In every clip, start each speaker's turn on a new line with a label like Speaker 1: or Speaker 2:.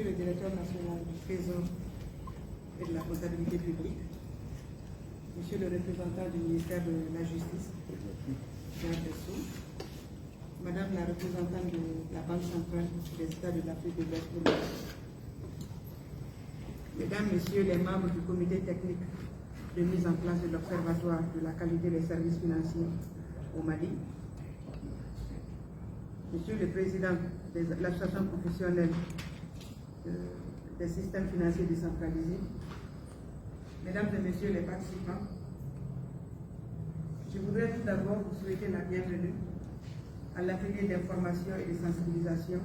Speaker 1: Monsieur le Directeur national du Trésor et de la comptabilité publique, Monsieur le représentant du ministère de la Justice, Madame la représentante de la Banque centrale des États de l'Afrique de l'Ouest, Mesdames, Messieurs les membres du comité technique de mise en place de l'Observatoire de la qualité des services financiers au Mali, Monsieur le Président de l'Association professionnelle des systèmes financiers décentralisés, Mesdames et Messieurs les participants, je voudrais tout d'abord vous souhaiter la bienvenue à l'atelier d'information et de sensibilisation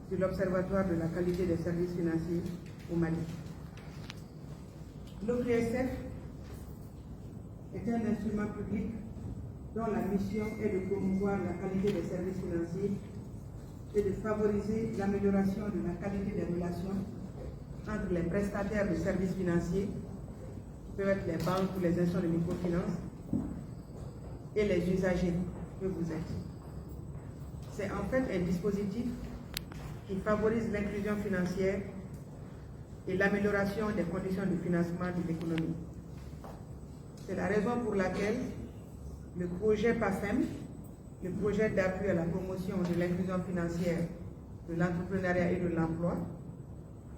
Speaker 1: sur l'Observatoire de la qualité des services financiers au Mali. L'OQSF est un instrument public dont la mission est de promouvoir la qualité des services financiers et de favoriser l'amélioration de la qualité des relations entre les prestataires de services financiers, qui peuvent être les banques ou les institutions de microfinance, et les usagers que vous êtes. C'est en fait un dispositif qui favorise l'inclusion financière et l'amélioration des conditions de financement de l'économie. C'est la raison pour laquelle le projet PAFEM, le projet d'appui à la promotion de l'inclusion financière, de l'entrepreneuriat et de l'emploi,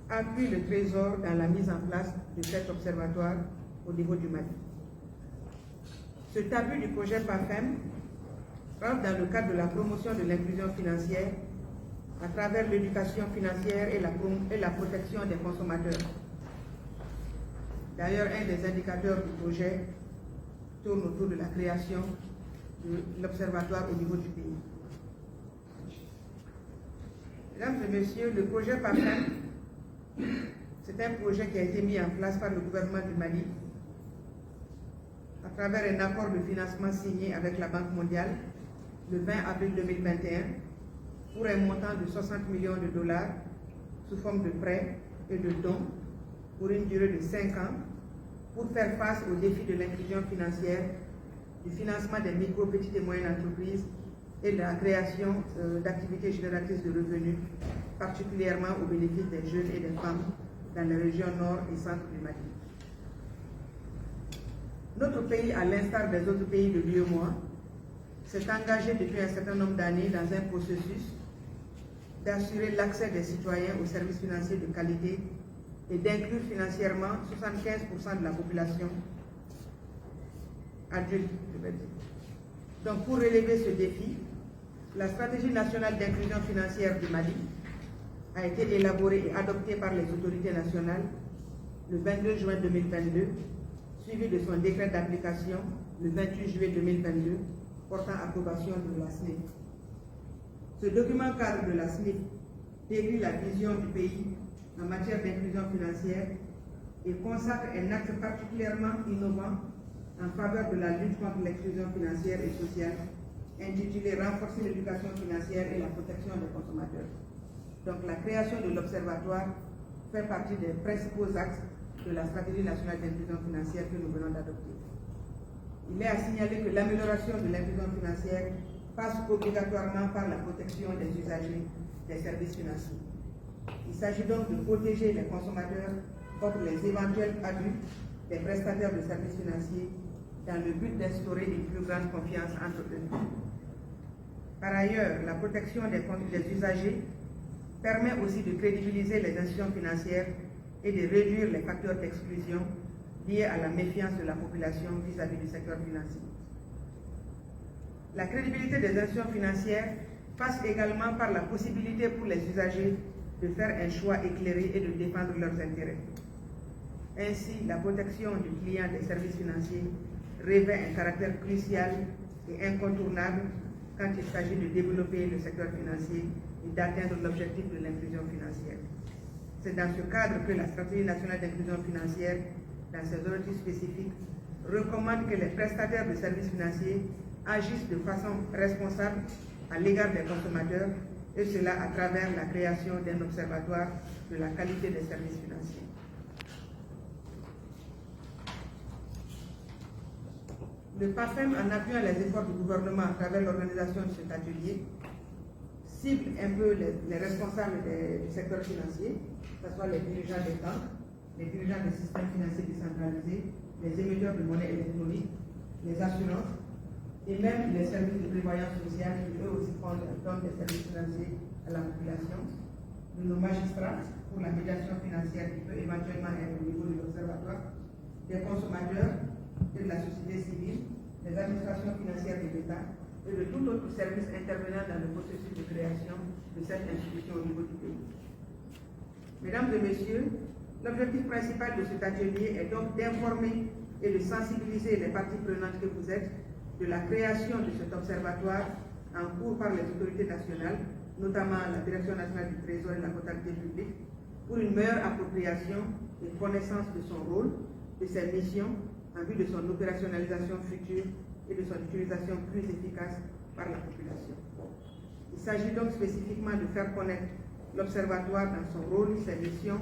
Speaker 1: appuie le Trésor dans la mise en place de cet observatoire au niveau du Mali. Cet appui du projet PAFEM rentre dans le cadre de la promotion de l'inclusion financière à travers l'éducation financière et la protection des consommateurs. D'ailleurs, un des indicateurs du projet tourne autour de la création de l'observatoire au niveau du pays. Mesdames et Messieurs, le projet PAFEM, c'est un projet qui a été mis en place par le gouvernement du Mali à travers un accord de financement signé avec la Banque mondiale le 20 avril 2021 pour un montant de 60 millions de dollars sous forme de prêts et de dons pour une durée de 5 ans pour faire face aux défis de l'inclusion financière, du financement des micro, petites et moyennes entreprises et de la création d'activités génératrices de revenus, particulièrement au bénéfice des jeunes et des femmes dans les régions nord et centre du Mali. Notre pays, à l'instar des autres pays de l'UEMOA, s'est engagé depuis un certain nombre d'années dans un processus d'assurer l'accès des citoyens aux services financiers de qualité et d'inclure financièrement 75% de la population adulte. Donc, pour relever ce défi, la stratégie nationale d'inclusion financière du Mali a été élaborée et adoptée par les autorités nationales le 22 juin 2022, suivi de son décret d'application le 28 juillet 2022, portant approbation de la SNIF. Ce document cadre de la SNIF décrit la vision du pays en matière d'inclusion financière et consacre un acte particulièrement innovant en faveur de la lutte contre l'exclusion financière et sociale, intitulé « Renforcer l'éducation financière et la protection des consommateurs ». Donc la création de l'Observatoire fait partie des principaux axes de la stratégie nationale d'inclusion financière que nous venons d'adopter. Il est à signaler que l'amélioration de l'inclusion financière passe obligatoirement par la protection des usagers des services financiers. Il s'agit donc de protéger les consommateurs contre les éventuels abus des prestataires de services financiers dans le but d'instaurer une plus grande confiance entre eux. Par ailleurs, la protection des usagers permet aussi de crédibiliser les institutions financières et de réduire les facteurs d'exclusion liés à la méfiance de la population vis-à-vis du secteur financier. La crédibilité des institutions financières passe également par la possibilité pour les usagers de faire un choix éclairé et de défendre leurs intérêts. Ainsi, la protection du client des services financiers revêt un caractère crucial et incontournable quand il s'agit de développer le secteur financier et d'atteindre l'objectif de l'inclusion financière. C'est dans ce cadre que la stratégie nationale d'inclusion financière, dans ses objectifs spécifiques, recommande que les prestataires de services financiers agissent de façon responsable à l'égard des consommateurs, et cela à travers la création d'un observatoire de la qualité des services financiers. Le PAFEM, en appuyant les efforts du gouvernement à travers l'organisation de cet atelier, cible un peu les responsables du secteur financier ce soit les dirigeants des banques, les dirigeants des systèmes financiers décentralisés, les émetteurs de monnaie électronique, les assurances, et même les services de prévoyance sociale qui eux aussi donnent des services financiers à la population, de nos magistrats pour la médiation financière qui peut éventuellement être au niveau de l'observatoire, des consommateurs et de la société civile, des administrations financières de l'État et de tout autre service intervenant dans le processus de création de cette institution au niveau du pays. Mesdames et messieurs, l'objectif principal de cet atelier est donc d'informer et de sensibiliser les parties prenantes que vous êtes de la création de cet observatoire en cours par les autorités nationales, notamment la Direction nationale du Trésor et de la comptabilité publique, pour une meilleure appropriation et connaissance de son rôle, de ses missions, en vue de son opérationnalisation future et de son utilisation plus efficace par la population. Il s'agit donc spécifiquement de faire connaître l'Observatoire dans son rôle, ses missions,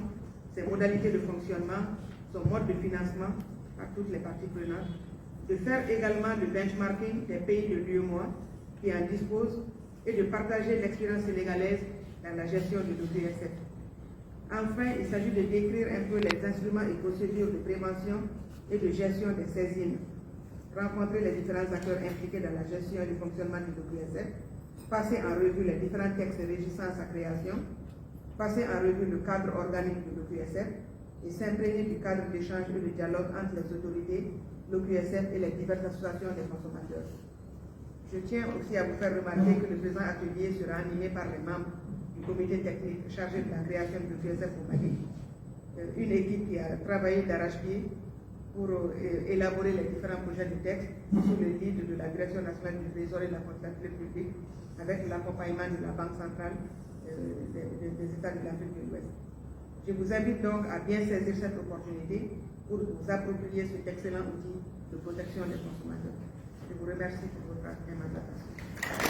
Speaker 1: ses modalités de fonctionnement, son mode de financement par toutes les parties prenantes, de faire également le benchmarking des pays de l'UEMOA qui en disposent et de partager l'expérience sénégalaise dans la gestion de l'OPSF. Enfin, il s'agit de décrire un peu les instruments et procédures de prévention et de gestion des saisines, rencontrer les différents acteurs impliqués dans la gestion et le fonctionnement de l'OPSF, passer en revue les différents textes régissant sa création, passer en revue le cadre organique de l'OPSF et s'imprégner du cadre d'échange et de dialogue entre les autorités, l'OPSF et les diverses associations des consommateurs. Je tiens aussi à vous faire remarquer que le présent atelier sera animé par les membres du comité technique chargé de la création de l'OPSF au Mali, une équipe qui a travaillé d'arrache-pied pour élaborer les différents projets de texte sous le lead de la Direction nationale du Trésor et de la comptabilité publique, avec l'accompagnement de la Banque centrale des États de l'Afrique de l'Ouest. Je vous invite donc à bien saisir cette opportunité pour vous approprier cet excellent outil de protection des consommateurs. Je vous remercie pour votre attention.